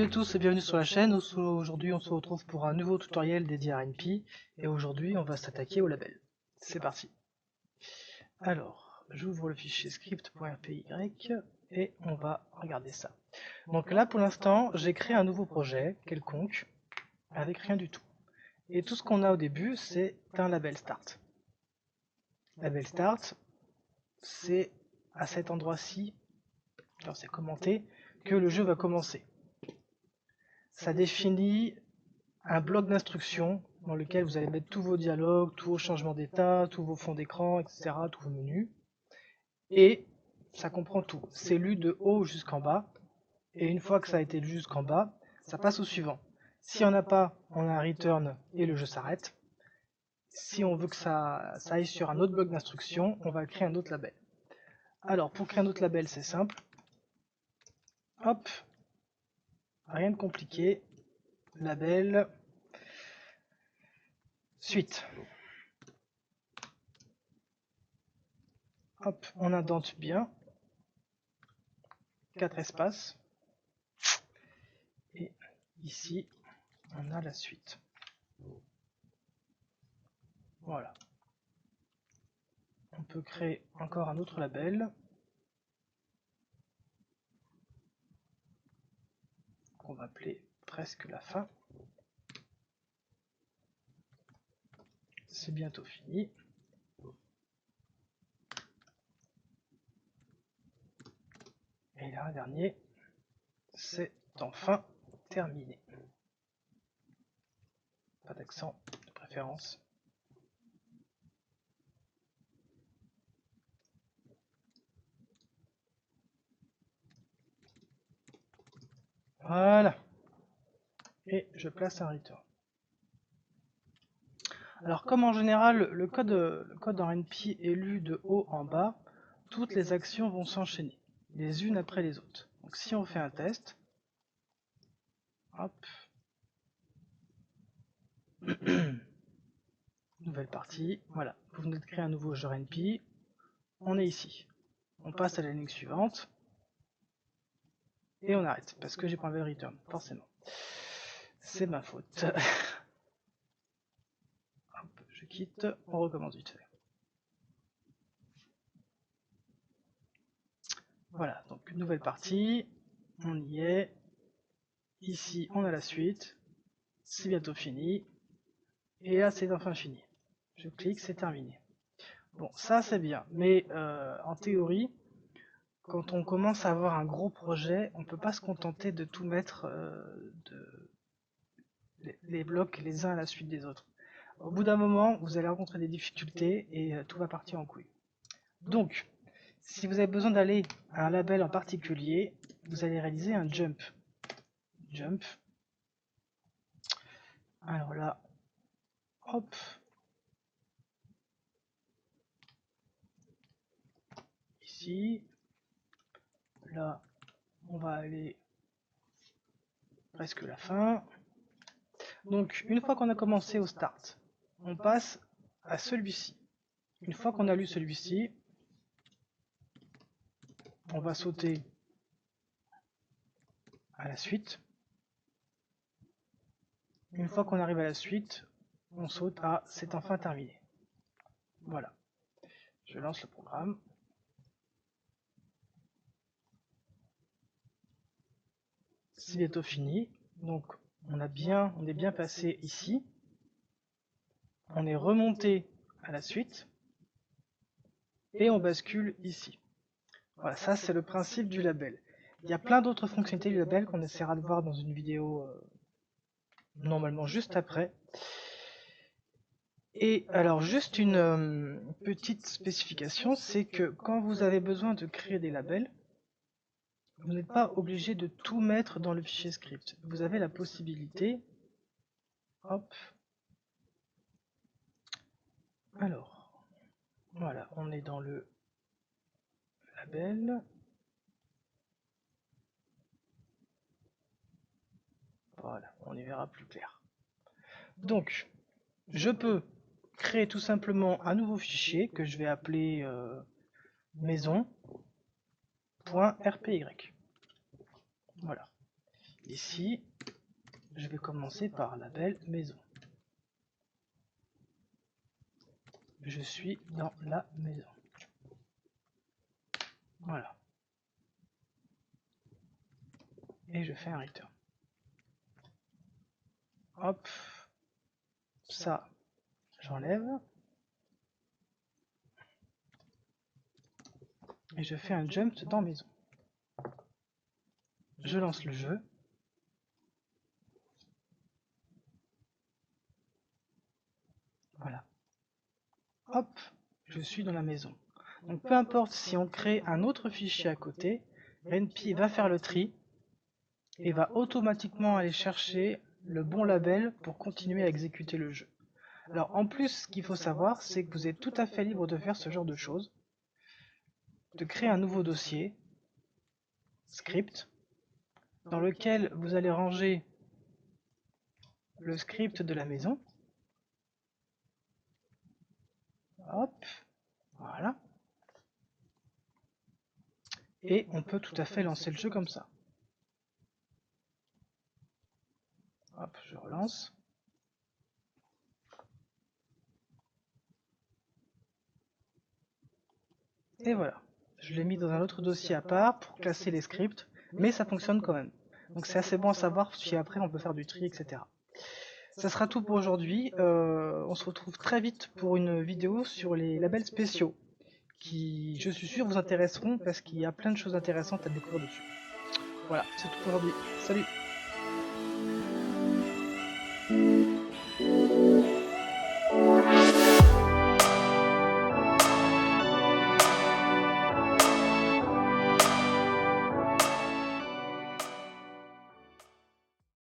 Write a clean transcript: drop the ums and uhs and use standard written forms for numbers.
Salut à tous et bienvenue sur la chaîne. Aujourd'hui on se retrouve pour un nouveau tutoriel dédié à RNP et aujourd'hui on va s'attaquer au label. C'est parti. Alors, j'ouvre le fichier script.rpy et on va regarder ça. Donc là pour l'instant j'ai créé un nouveau projet quelconque avec rien du tout. Et tout ce qu'on a au début c'est un label start. Label start, c'est à cet endroit-ci, alors c'est commenté, que le jeu va commencer. Ça définit un bloc d'instructions dans lequel vous allez mettre tous vos dialogues, tous vos changements d'état, tous vos fonds d'écran, etc., tous vos menus. Et ça comprend tout. C'est lu de haut jusqu'en bas. Et une fois que ça a été lu jusqu'en bas, ça passe au suivant. Si on n'a pas, on a un return et le jeu s'arrête. Si on veut que ça aille sur un autre bloc d'instructions, on va créer un autre label. Alors, pour créer un autre label, c'est simple. Hop, rien de compliqué. Label, suite. Hop, on indente bien. 4 espaces. Et ici, on a la suite. Voilà. On peut créer encore un autre label. Qu'on va appeler presque la fin. C'est bientôt fini. Et là, un dernier, c'est enfin terminé. Pas d'accent de préférence. Voilà. Et je place un return. Alors comme en général le code en RNP est lu de haut en bas, toutes les actions vont s'enchaîner, les unes après les autres. Donc si on fait un test, hop, nouvelle partie, voilà, vous venez de créer un nouveau jeu RNP, on est ici. On passe à la ligne suivante, et on arrête, parce que j'ai pas enlevé le return, forcément. C'est ma faute. Hop, je quitte, on recommence vite fait. Voilà, donc nouvelle partie, on y est. Ici, on a la suite, c'est bientôt fini. Et là, c'est enfin fini. Je clique, c'est terminé. Bon, ça c'est bien, mais en théorie, quand on commence à avoir un gros projet, on ne peut pas se contenter de tout mettre les blocs les uns à la suite des autres. Au bout d'un moment, vous allez rencontrer des difficultés et tout va partir en couille. Donc, si vous avez besoin d'aller à un label en particulier, vous allez réaliser un jump. Jump. Alors là, hop. Ici. Là, on va aller presque la fin. Donc, une fois qu'on a commencé au start, on passe à celui-ci. Une fois qu'on a lu celui-ci, on va sauter à la suite. Une fois qu'on arrive à la suite, on saute à c'est enfin terminé. Voilà. Je lance le programme. C'est bientôt fini. Donc, on est bien passé ici. On est remonté à la suite. Et on bascule ici. Voilà, ça c'est le principe du label. Il y a plein d'autres fonctionnalités du label qu'on essaiera de voir dans une vidéo normalement juste après. Et alors juste une petite spécification, c'est que quand vous avez besoin de créer des labels, vous n'êtes pas obligé de tout mettre dans le fichier script. Vous avez la possibilité, hop, alors, voilà, on est dans le label. Voilà, on y verra plus clair. Donc, je peux créer tout simplement un nouveau fichier que je vais appeler maison.rpy. Voilà. ici, je vais commencer par label maison. Je suis dans la maison. Voilà. Et je fais un return. Hop. Ça, j'enlève. Et je fais un jump dans maison. Je lance le jeu. Voilà. Hop, je suis dans la maison. Donc peu importe si on crée un autre fichier à côté, NP va faire le tri et va automatiquement aller chercher le bon label pour continuer à exécuter le jeu. Alors en plus, ce qu'il faut savoir, c'est que vous êtes tout à fait libre de faire ce genre de choses, de créer un nouveau dossier, script, dans lequel vous allez ranger le script de la maison. Hop, voilà. Et on peut tout à fait lancer le jeu comme ça. Hop, je relance. Et voilà. Je l'ai mis dans un autre dossier à part pour classer les scripts, mais ça fonctionne quand même. Donc c'est assez bon à savoir si après on peut faire du tri, etc. Ça sera tout pour aujourd'hui. On se retrouve très vite pour une vidéo sur les labels spéciaux, qui, je suis sûr, vous intéresseront parce qu'il y a plein de choses intéressantes à découvrir dessus. Voilà, c'est tout pour aujourd'hui. Salut!